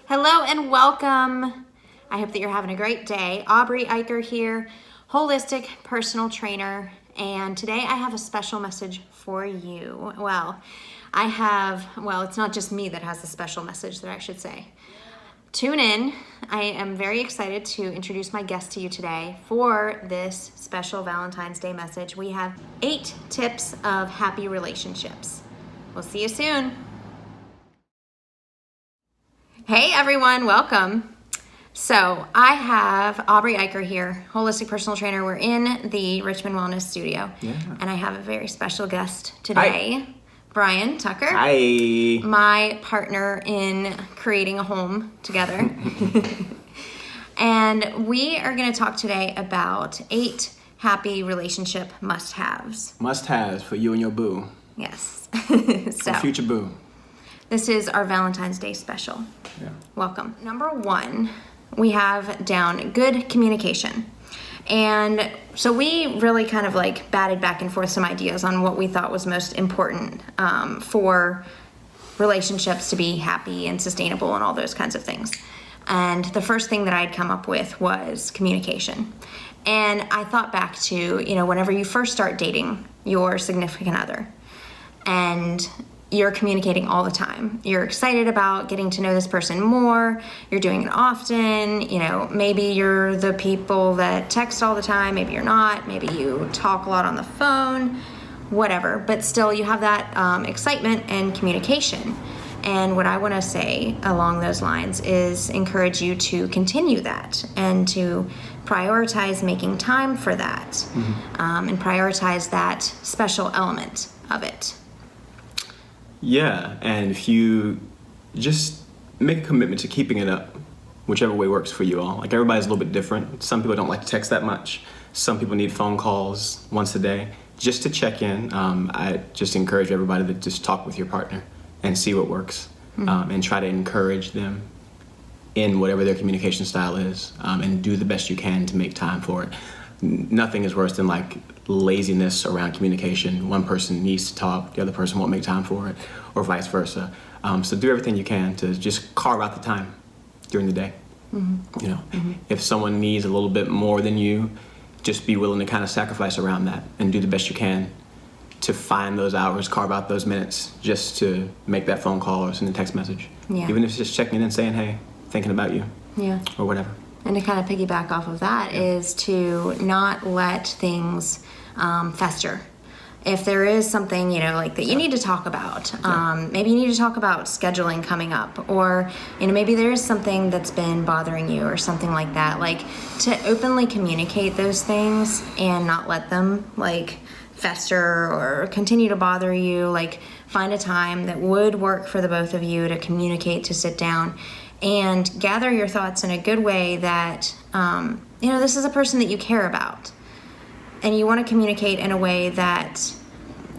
Hello and welcome. I hope that you're having a great day. Aubrey Eicher here, holistic personal trainer, and today I have a special message for you. It's not just me that has a special message that I should say. Tune in. I am very excited to introduce my guest to you today for this special Valentine's Day message. We have 8 tips of happy relationships. We'll see you soon. Hey everyone, welcome. So I have Aubrey Eicher here, holistic personal trainer. We're in the Richmond Wellness Studio. And I have a very special guest today. Hi. Brian Tucker. Hi. My partner in creating a home together. And we are going to talk today about 8 happy relationship must-haves. Must-haves for you and your boo. Yes. So, future boo. This is our Valentine's Day special. Yeah. Welcome. Number 1, we have down good communication. And so we really kind of like batted back and forth some ideas on what we thought was most important for relationships to be happy and sustainable and all those kinds of things. And the first thing that I'd come up with was communication. And I thought back to, whenever you first start dating your significant other and you're communicating all the time. You're excited about getting to know this person more. You're doing it often. Maybe you're the people that text all the time. Maybe you're not. Maybe you talk a lot on the phone, whatever. But still, you have that excitement and communication. And what I want to say along those lines is encourage you to continue that and to prioritize making time for that and prioritize that special element of it. Yeah, and if you just make a commitment to keeping it up, whichever way works for you all. Like, everybody's a little bit different. Some people don't like to text that much. Some people need phone calls once a day just to check in. I just encourage everybody to just talk with your partner and see what works and try to encourage them in whatever their communication style is and do the best you can to make time for it. Nothing is worse than like laziness around communication. One person needs to talk, the other person won't make time for it, or vice versa. So do everything you can to just carve out the time during the day. If someone needs a little bit more than you, just be willing to kind of sacrifice around that and do the best you can to find those hours, carve out those minutes just to make that phone call or send a text message. Yeah. Even if it's just checking in and saying, hey, thinking about you. Yeah. Or whatever. And to kind of piggyback off of that is to not let things fester. If there is something, like that you need to talk about, maybe you need to talk about scheduling coming up, or, maybe there is something that's been bothering you or something like that, like to openly communicate those things and not let them like fester or continue to bother you. Like, find a time that would work for the both of you to communicate, to sit down and gather your thoughts in a good way that, this is a person that you care about. And you want to communicate in a way that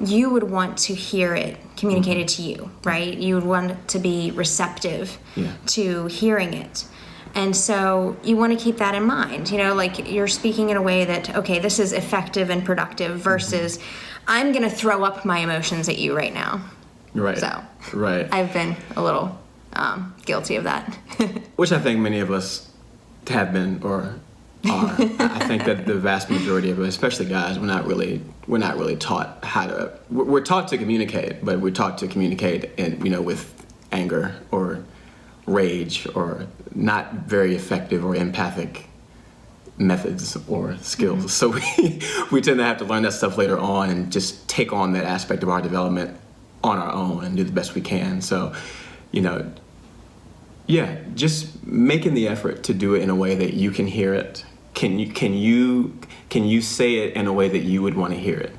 you would want to hear it communicated to you, right? You would want to be receptive to hearing it. And so you want to keep that in mind, like you're speaking in a way that, okay, this is effective and productive versus I'm going to throw up my emotions at you right now. Right. So right. I've been a little guilty of that. Which I think many of us have been or are. I think that the vast majority of us, especially guys, we're not really taught how to. We're taught to communicate, but we're taught to communicate with anger or rage or not very effective or empathic methods or skills. So we tend to have to learn that stuff later on and just take on that aspect of our development on our own and do the best we can. So, just making the effort to do it in a way that you can hear it. Can you say it in a way that you would want to hear it?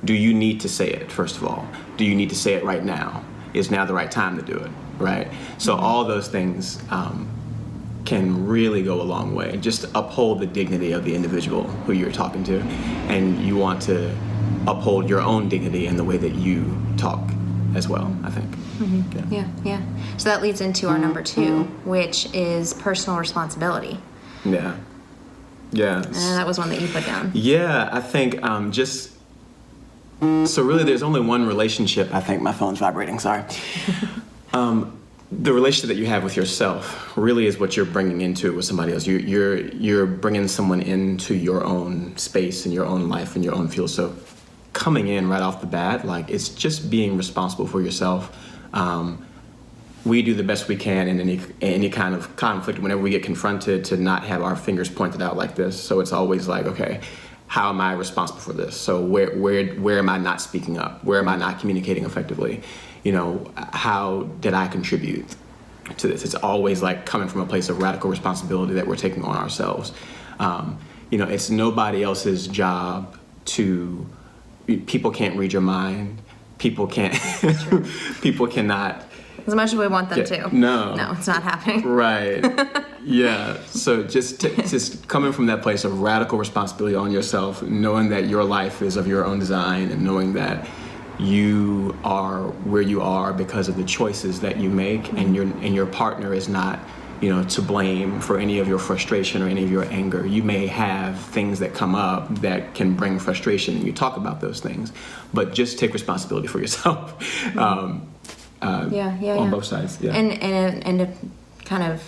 Do you need to say it, first of all? Do you need to say it right now? Is now the right time to do it, right? So all those things can really go a long way. Just uphold the dignity of the individual who you're talking to, and you want to uphold your own dignity in the way that you talk as well, I think. Yeah. So that leads into our number 2, which is personal responsibility. Yeah. That was one that you put down. Yeah, I think so really there's only one relationship, I think my phone's vibrating, sorry. the relationship that you have with yourself really is what you're bringing into it with somebody else. You're bringing someone into your own space and your own life and your own field. So coming in right off the bat, like, it's just being responsible for yourself. We do the best we can in any kind of conflict whenever we get confronted to not have our fingers pointed out like this. So it's always like, okay, how am I responsible for this? So where am I not speaking up? Where am I not communicating effectively? You know, how did I contribute to this? It's always like coming from a place of radical responsibility that we're taking on ourselves. You know, it's nobody else's job to. People can't read your mind. People can't. People cannot. As much as we want them to. No, it's not happening. Right. Yeah. So just coming from that place of radical responsibility on yourself, knowing that your life is of your own design, and knowing that you are where you are because of the choices that you make, mm-hmm. and your partner is not, you know, to blame for any of your frustration or any of your anger. You may have things that come up that can bring frustration, and you talk about those things, but just take responsibility for yourself. Mm-hmm. On both sides. Yeah. And to kind of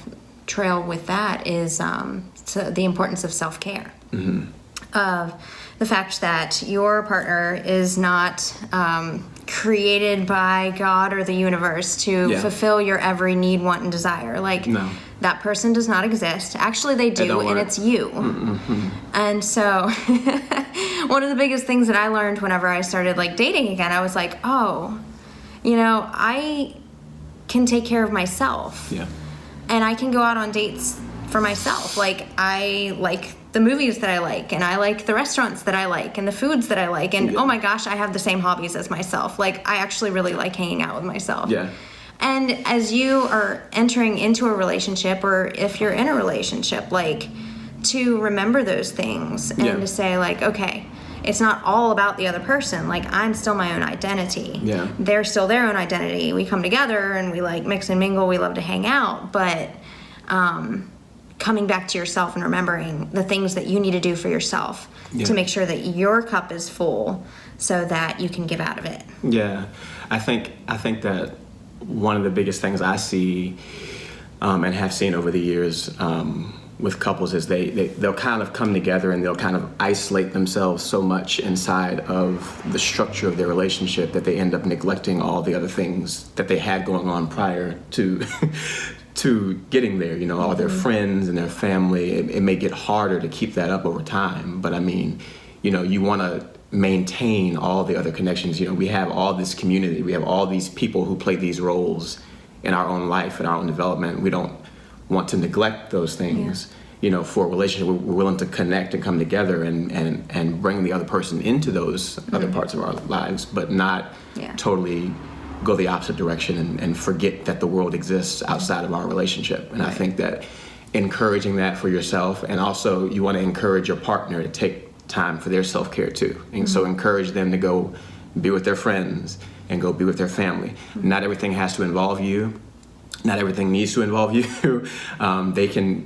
trail with that is so the importance of self-care. Mm-hmm. Of the fact that your partner is not created by God or the universe to fulfill your every need, want, and desire. Like, no. That person does not exist. Actually, they do, and it's you. Mm-hmm. And so one of the biggest things that I learned whenever I started like dating again, I was like, oh, you know, I can take care of myself. Yeah. And I can go out on dates for myself. Like, I like the movies that I like, and I like the restaurants that I like, and the foods that I like, and oh my gosh, I have the same hobbies as myself. Like, I actually really like hanging out with myself. Yeah. And as you are entering into a relationship, or if you're in a relationship, like, to remember those things and to say, like, okay, it's not all about the other person. Like, I'm still my own identity. Yeah. They're still their own identity. We come together and we like mix and mingle. We love to hang out, but coming back to yourself and remembering the things that you need to do for yourself to make sure that your cup is full so that you can give out of it. Yeah. I think that one of the biggest things I see and have seen over the years with couples is they'll kind of come together and they'll kind of isolate themselves so much inside of the structure of their relationship that they end up neglecting all the other things that they had going on prior to to getting there, you know, all their friends and their family. It may get harder to keep that up over time, but I mean, you know, you want to maintain all the other connections. You know, we have all this community, we have all these people who play these roles in our own life, in our own development. We don't want to neglect those things, you know, for a relationship. We're willing to connect and come together and bring the other person into those other parts of our lives, but not totally go the opposite direction and forget that the world exists outside of our relationship. And I think that encouraging that for yourself, and also you want to encourage your partner to take time for their self-care too. And so encourage them to go be with their friends and go be with their family. Not everything has to involve you. Not everything needs to involve you.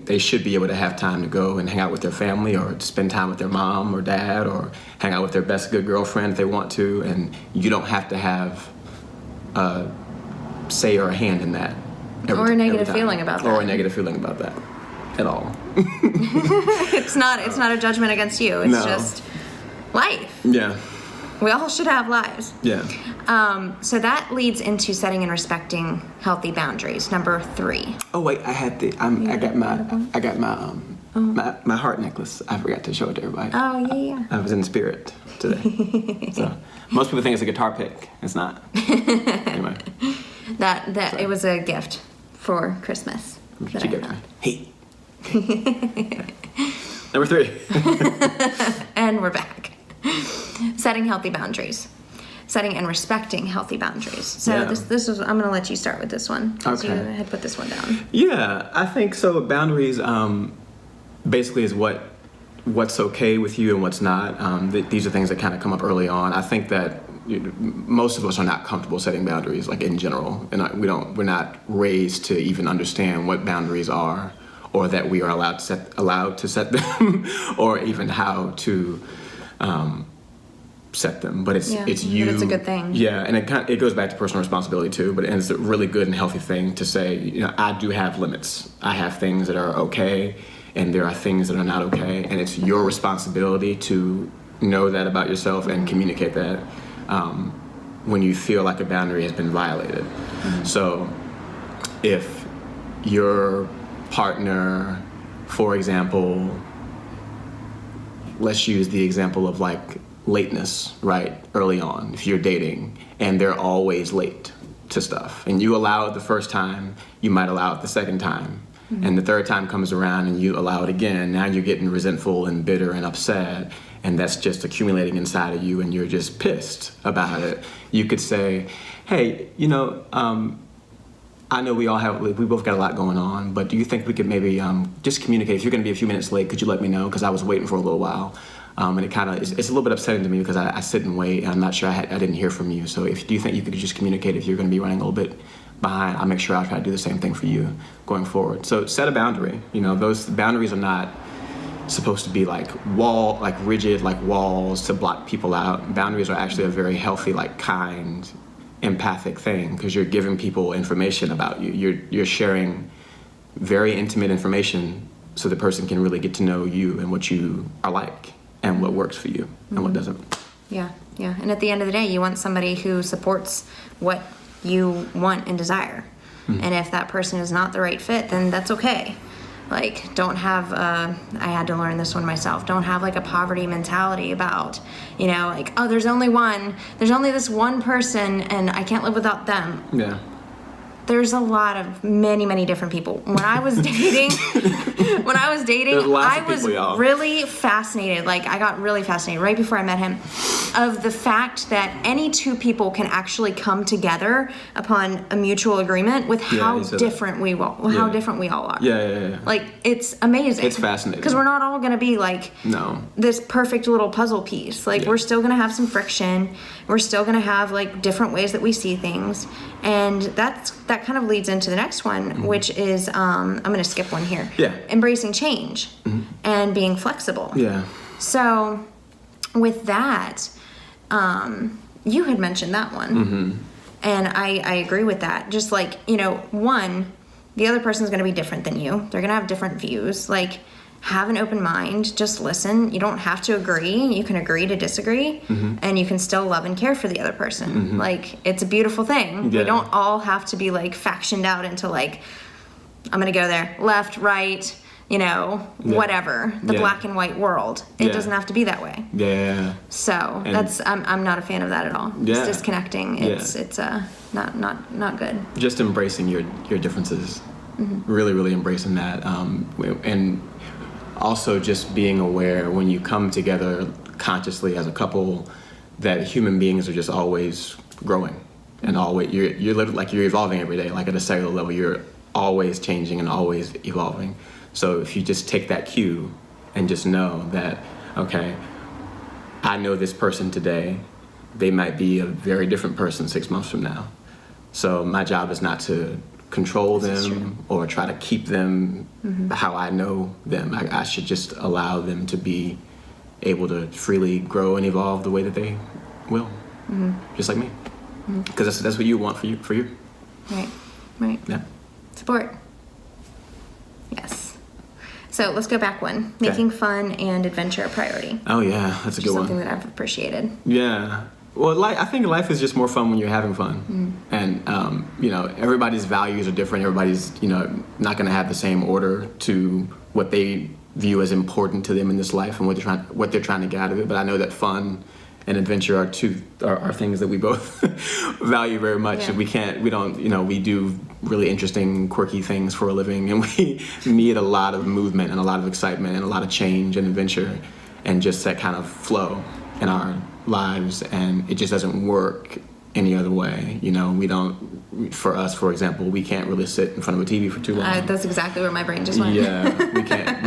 They should be able to have time to go and hang out with their family, or spend time with their mom or dad, or hang out with their best good girlfriend if they want to. And you don't have to have a say or a hand in that. Or a negative feeling about that. Or a negative feeling about that at all. It's not a judgment against you. It's just life. Yeah. We all should have lives. Yeah. So that leads into setting and respecting healthy boundaries. Number 3. Oh wait, I got my heart necklace. I forgot to show it to everybody. Oh yeah. I was in the spirit today. So most people think it's a guitar pick. It's not. Anyway. That it was a gift for Christmas. She gave me. Hey. Number 3. And we're back. Setting healthy boundaries. Setting and respecting healthy boundaries. So this is, I'm going to let you start with this one. Okay. You had put this one down. Yeah, I think so. Boundaries basically is what's okay with you and what's not. These are things that kind of come up early on. I think that most of us are not comfortable setting boundaries, like in general, and we're not raised to even understand what boundaries are, or that we are allowed to set them, or even how to set them, but it's Yeah, it's but you. it's a good thing. Yeah, and it goes back to personal responsibility too. But it's a really good and healthy thing to say. I do have limits. I have things that are okay, and there are things that are not okay, and it's your responsibility to know that about yourself and communicate that when you feel like a boundary has been violated. So, if your partner, for example, let's use the example of like lateness, right? Early on, if you're dating and they're always late to stuff and you allow it the first time, you might allow it the second time. And the third time comes around and you allow it again. Now you're getting resentful and bitter and upset, and that's just accumulating inside of you and you're just pissed about it. You could say, hey, I know we both got a lot going on, but do you think we could maybe just communicate? If you're going to be a few minutes late, could you let me know? Because I was waiting for a little while. And it kind of, it's a little bit upsetting to me because I sit and wait, and I'm not sure I didn't hear from you. So do you think you could just communicate if you're going to be running a little bit behind? I'll make sure I'll try to do the same thing for you going forward. So set a boundary. Those boundaries are not supposed to be like rigid, like walls to block people out. Boundaries are actually a very healthy, like kind, empathic thing because you're giving people information about you. You're sharing very intimate information so the person can really get to know you and what you are like and what works for you and what doesn't. Yeah. And at the end of the day, you want somebody who supports what you want and desire. And if that person is not the right fit, then that's okay. Like, don't have, I had to learn this one myself, don't have like a poverty mentality about, like, oh, there's only this one person and I can't live without them. Yeah. There's a lot of many different people. When I was dating, There's lots I of was people, y'all. really fascinated. Like, I got really fascinated right before I met him of the fact that any two people can actually come together upon a mutual agreement with how he said different we all are. Yeah. Like, it's amazing. It's fascinating. Because we're not all going to be like No. this perfect little puzzle piece. Like, we're still going to have some friction. We're still going to have like different ways that we see things. And that kind of leads into the next one, which is, I'm going to skip one here. Yeah. Embracing change and being flexible. Yeah. So with that, you had mentioned that one. And I agree with that. Just like, one, the other person's going to be different than you. They're going to have different views. Like, have an open mind. Just listen. You don't have to agree. You can agree to disagree. And you can still love and care for the other person. Like, it's a beautiful thing. Yeah. We don't all have to be, like, factioned out into, like, I'm going to go there. Left, right, whatever. The black and white world. It doesn't have to be that way. Yeah. So I'm not a fan of that at all. Yeah. It's disconnecting. It's not good. Just embracing your differences. Really, really embracing that. And also just being aware when you come together consciously as a couple that human beings are just always growing and always you're literally like you're evolving every day. Like at a cellular level, you're always changing and always evolving. So if you just take that cue and just know that, okay, I know this person today, they might be a very different person 6 months from now. So my job is not to control them or try to keep them how I know them. I should just allow them to be able to freely grow and evolve the way that they will, just like me. Because that's what you want for you. Right. Yeah. Support. Yes. So let's go back one. Making fun and adventure a priority. Oh yeah, that's a good one. Something that I've appreciated. Yeah. Well, I think life is just more fun when you're having fun. And, everybody's values are different. Everybody's, not going to have the same order to what they view as important to them in this life and what they're trying to get out of it. But I know that fun and adventure are things that we both value very much. Yeah. And we do really interesting, quirky things for a living. And we need a lot of movement and a lot of excitement and a lot of change and adventure and just that kind of flow in our lives, and it just doesn't work any other way. For us, for example, we can't really sit in front of a TV for too long. That's exactly where my brain just went. Yeah, we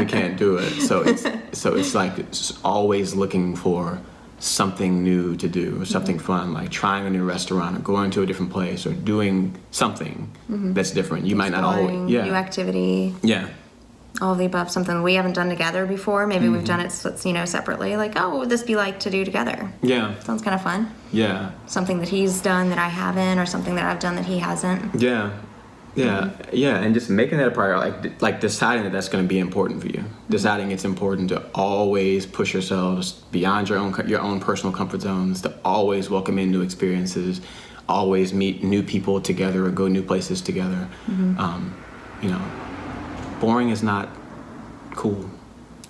can't do it. So it's like it's always looking for something new to do or something fun, like trying a new restaurant or going to a different place or doing something that's different. You might not always new activity. Yeah. All of the above, something we haven't done together before. Maybe we've done it, separately. Like, oh, what would this be like to do together? Yeah. Sounds kind of fun. Yeah. Something that he's done that I haven't, or something that I've done that he hasn't. Yeah. Yeah. Yeah. And just making that a priority, like deciding that that's going to be important for you. Deciding it's important to always push yourselves beyond your own personal comfort zones, to always welcome in new experiences, always meet new people together or go new places together. You know, boring is not cool.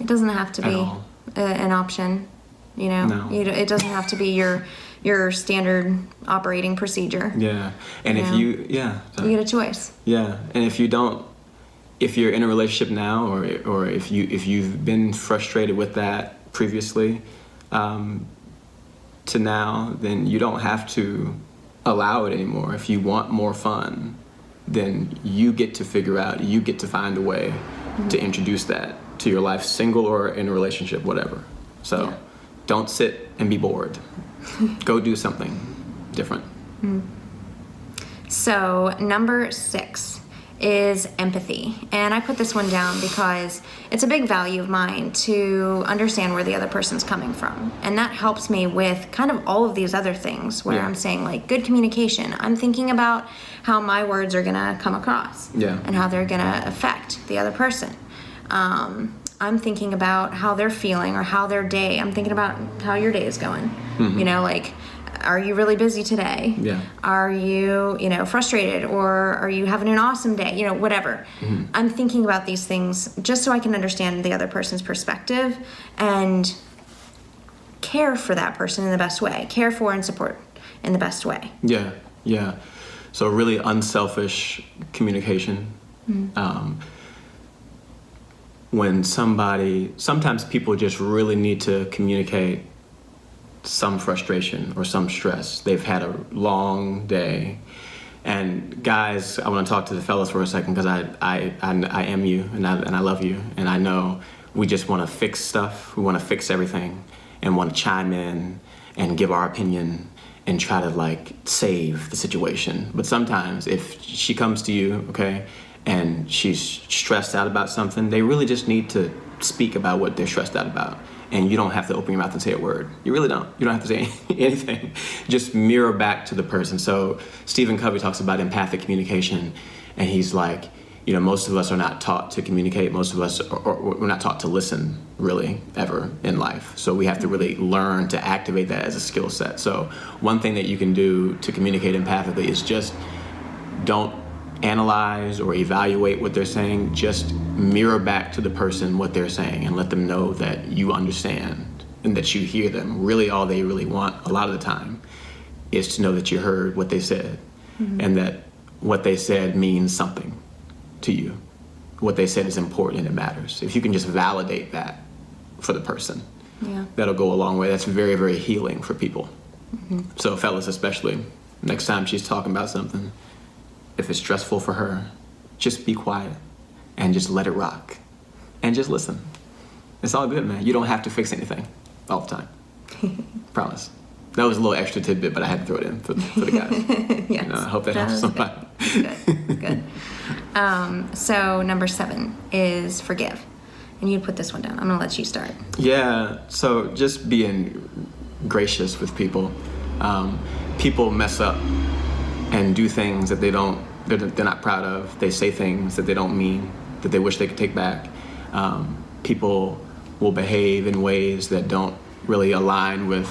It doesn't have to At be all. an option, you know. No. It doesn't have to be your standard operating procedure. Yeah. And if You get a choice. Yeah, and if you're in a relationship now, or if you've been frustrated with that previously, to now, then you don't have to allow it anymore. If you want more fun, then you get to figure out, you get to find a way to introduce that to your life, single or in a relationship, whatever. So Yeah. don't sit and be bored. Go do something different. So number 6 is empathy. And I put this one down because it's a big value of mine to understand where the other person's coming from. And that helps me with kind of all of these other things where Yeah. I'm saying, like, good communication. I'm thinking about how my words are going to come across Yeah. and how they're going to affect the other person. I'm thinking about how they're feeling or how their day. I'm thinking about how your day is going. You know, like, are you really busy today? Yeah. Are you, frustrated, or are you having an awesome day? Whatever. I'm thinking about these things just so I can understand the other person's perspective and care for that person in the best way. Care for and support in the best way. Yeah, yeah. So really unselfish communication. When sometimes people just really need to communicate some frustration or some stress. They've had a long day. And guys, I want to talk to the fellas for a second, because I am you, and I love you, and I know we just want to fix stuff. We want to fix everything and want to chime in and give our opinion and try to, like, save the situation. But sometimes if she comes to you, okay, and she's stressed out about something, they really just need to speak about what they're stressed out about. And you don't have to open your mouth and say a word. You really don't. You don't have to say anything. Just mirror back to the person. So Stephen Covey talks about empathic communication, and he's like, most of us are not taught to communicate. Most of us we're not taught to listen, really, ever in life. So we have to really learn to activate that as a skill set. So one thing that you can do to communicate empathically is just don't analyze or evaluate what they're saying. Just mirror back to the person what they're saying and let them know that you understand and that you hear them. Really, all they really want a lot of the time is to know that you heard what they said, and that what they said means something to you. What they said is important and it matters. If you can just validate that for the person, that'll go a long way. That's very, very healing for people. So fellas especially, next time she's talking about something, if it's stressful for her, just be quiet and just let it rock and just listen. It's all good, man. You don't have to fix anything all the time. Promise. That was a little extra tidbit, but I had to throw it in for the guys. Yes. I hope that helps somebody. Good. So number 7 is forgive. And you put this one down. I'm going to let you start. Yeah, so just being gracious with people. People mess up and do things that they're not proud of. They say things that they don't mean, that they wish they could take back. People will behave in ways that don't really align with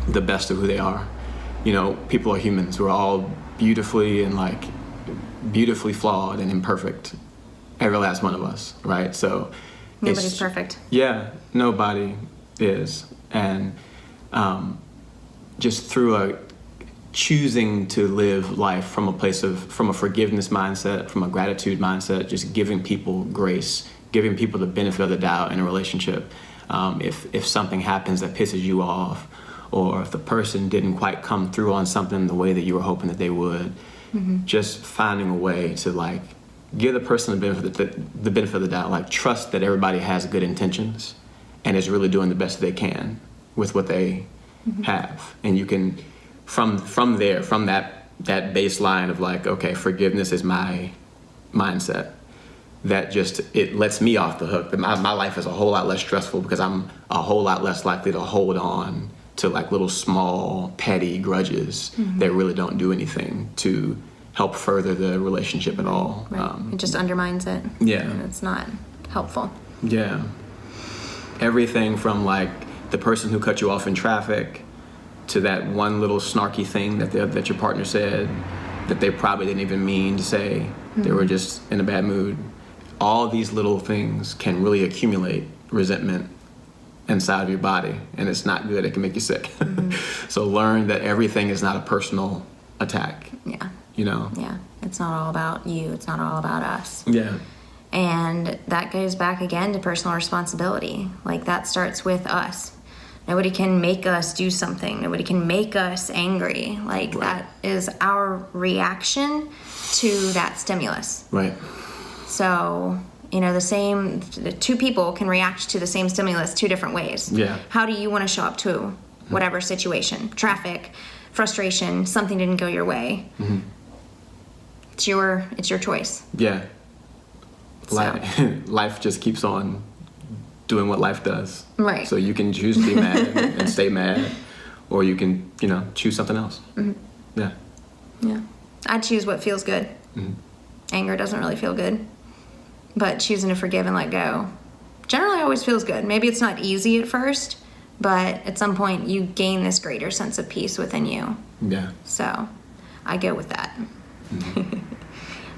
the best of who they are. People are humans. We're all beautifully flawed and imperfect. Every last one of us, right? So Nobody's perfect. Yeah, nobody is. And just through choosing to live life from a forgiveness mindset, from a gratitude mindset, just giving people grace, giving people the benefit of the doubt in a relationship. If something happens that pisses you off, or if the person didn't quite come through on something the way that you were hoping that they would, just finding a way to give the person the benefit of the doubt, trust that everybody has good intentions and is really doing the best they can with what they have. And you can, from that baseline of okay, forgiveness is my mindset, that just, it lets me off the hook. That my life is a whole lot less stressful because I'm a whole lot less likely to hold on to like little small petty grudges that really don't do anything to help further the relationship at all. Right. It just undermines it. Yeah. And it's not helpful. Yeah. Everything from like the person who cut you off in traffic to that one little snarky thing that your partner said that they probably didn't even mean to say. They were just in a bad mood. All these little things can really accumulate resentment inside of your body, and it's not good. It can make you sick. So learn that everything is not a personal attack. Yeah. You know? Yeah. It's not all about you. It's not all about us. Yeah. And that goes back again to personal responsibility. Like, that starts with us. Nobody can make us do something. Nobody can make us angry. Like, that is our reaction to that stimulus. Right. So, you know, the two people can react to the same stimulus two different ways. Yeah. How do you want to show up to whatever situation? Traffic, frustration, something didn't go your way. It's your choice. Yeah. So. Life just keeps on doing what life does. Right. So you can choose to be mad and stay mad, or you can, choose something else. Yeah. Yeah. I choose what feels good. Anger doesn't really feel good. But choosing to forgive and let go generally always feels good. Maybe it's not easy at first, but at some point you gain this greater sense of peace within you. Yeah. So I go with that.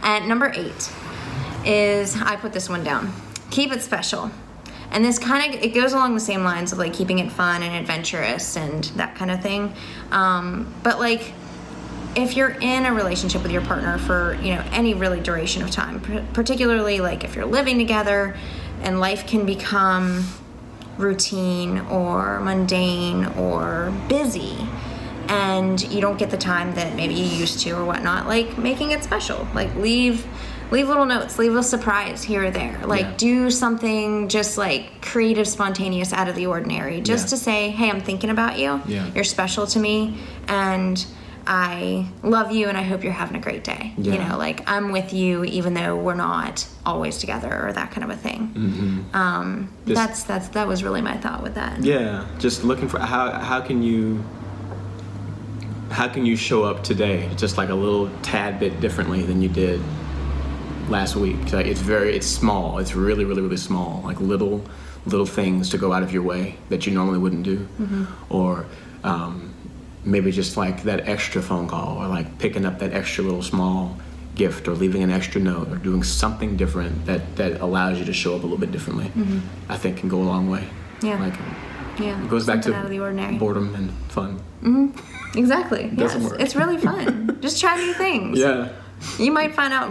And number 8 is, I put this one down, keep it special. And this it goes along the same lines of like keeping it fun and adventurous and that kind of thing. But like, if you're in a relationship with your partner for, any really duration of time, particularly like if you're living together and life can become routine or mundane or busy and you don't get the time that maybe you used to or whatnot, like making it special, like leave little notes, leave a surprise here or there, like do something just like creative, spontaneous, out of the ordinary, just to say, hey, I'm thinking about you. You're special to me, and I love you, and I hope you're having a great day. Like I'm with you even though we're not always together, or that kind of a thing. That was really my thought with that. Yeah, just looking for how can you show up today just like a little tad bit differently than you did last week. Like it's small. It's really, really, really small. Like little things to go out of your way that you normally wouldn't do, or maybe just like that extra phone call, or like picking up that extra little small gift, or leaving an extra note, or doing something different that allows you to show up a little bit differently. I think can go a long way. Yeah. Like Yeah. it goes back to out of the ordinary. boredom and fun. Exactly. Doesn't Yes. work. It's really fun. Just try new things. Yeah. You might find out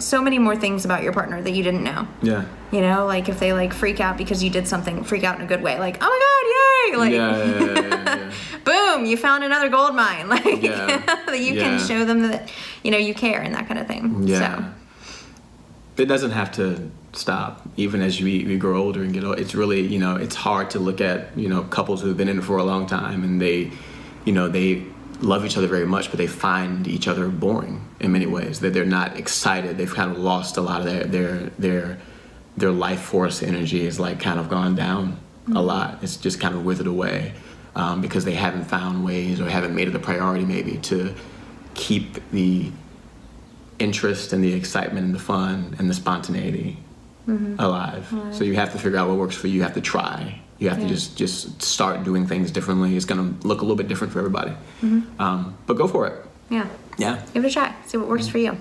so many more things about your partner that you didn't know. Yeah. Like if they like freak out because you did something, freak out in a good way, like, oh my God, yay! Like, Yeah. boom, you found another gold mine. Like, Yeah. that you can show them that, you care and that kind of thing. Yeah. So. It doesn't have to stop, even as we grow older and get old. It's really, it's hard to look at, couples who've been in it for a long time, and they love each other very much, but they find each other boring in many ways, that they're not excited. They've kind of lost a lot of their life force energy is like kind of gone down a lot. It's just kind of withered away because they haven't found ways, or haven't made it a priority maybe, to keep the interest and the excitement and the fun and the spontaneity alive. So you have to figure out what works for you. You have to try. You have to just start doing things differently. It's going to look a little bit different for everybody. But go for it. Yeah. Yeah. Give it a try. See what works for you.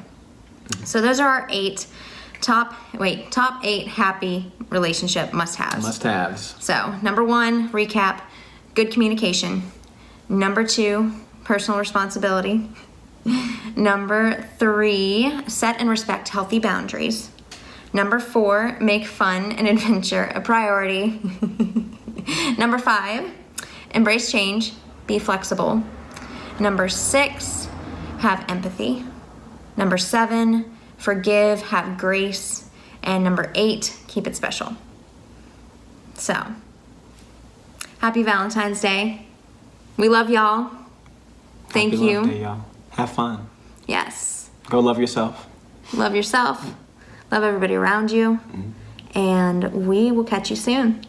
So those are our top 8 happy relationship must-haves. Must-haves. So, number 1, recap, good communication. Number 2, personal responsibility. Number 3, set and respect healthy boundaries. Number 4, make fun and adventure a priority. Number 5, embrace change, be flexible. Number 6, have empathy. Number 7, forgive, have grace. And number 8, keep it special. So, happy Valentine's Day. We love y'all. Thank you. Happy Love Day, y'all. Have fun. Yes. Go love yourself. Love yourself. love everybody around you, and we will catch you soon.